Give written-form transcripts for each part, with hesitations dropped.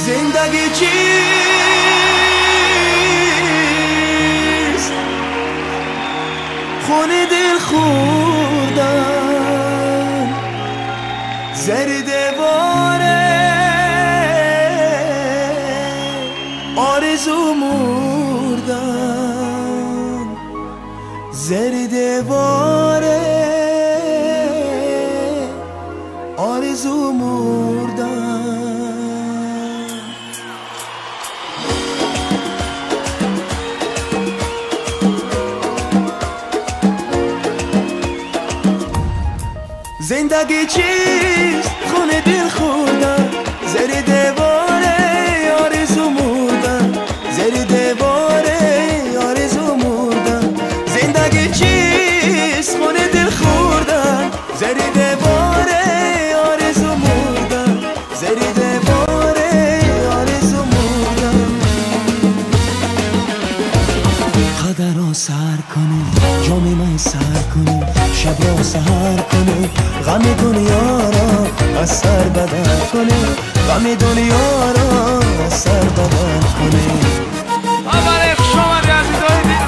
زندگی چیست؟ خونه دل خوردن، زر دیواره آرزو مردن، زر دیواره آرزو مردن. زندگی چیست؟ خونه دل خوردن، زیر دیواره آرزو مردن، زیر دیواره آرزو مردن. زندگی چیست؟ خونه دل خوردن، زیر دیواره آرزو مردن، زیر دیواره آرزو مردن. قدر را سر کنه، جام من سر کنه، شب را سحر کنه، غم دنیا را از سر بدر کنه، غم دنیا را از سر بدر کنه. اول شما عزیزای دل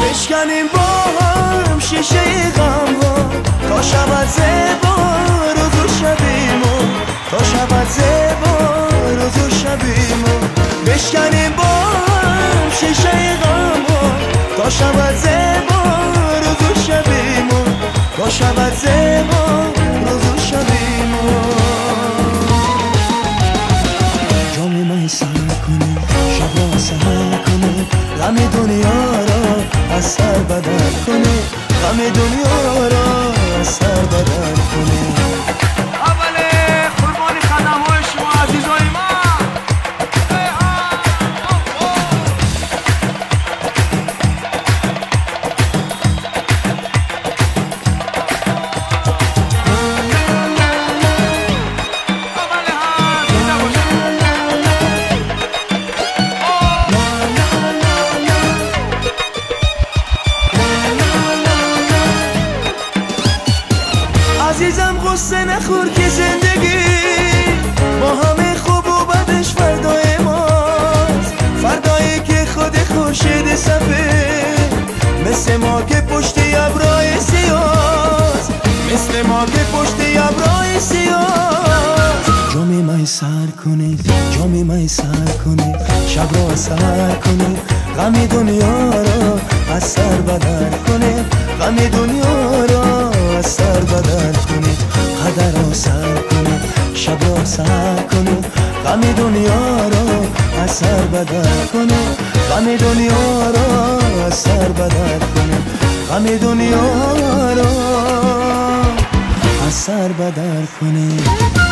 بشکنیم با هم شیشه غم ها، تا شود زیبا روز و شبیمون، تا شود زیبا روز و شبیمون. بشکنیم با هم شیشه غم ها، تا شود زیبا روز و شبیمون، تا شود زیبا روز و شبیمون. جام من سر کنه، شب را سحر کنه، غم دنیا را از سر بدر کنه، غم دنیا را از سر بدر کنه. اول قربانی قدم های شما عزیزای من. عزیزم غصه نخور که زندگی با همه خوب و بدش فردای ماست، فردایی که خود خورشید سفید مثل ما که پشت ابرای سیاست، مثل ما که پشت ابرای سیاست. جام من سر کنه، جام من سر کنه، شب را سحر کنه، غم دنیا را از سر بدر کنه، غم دنیا را از سر بدر کنه. قدر را سر کنه، شب را سحر کنه، غم دنیا را از سر بدر کنه، غم دنیا را از سر بدر کنه، غم دنیا را از سر بدر کنه.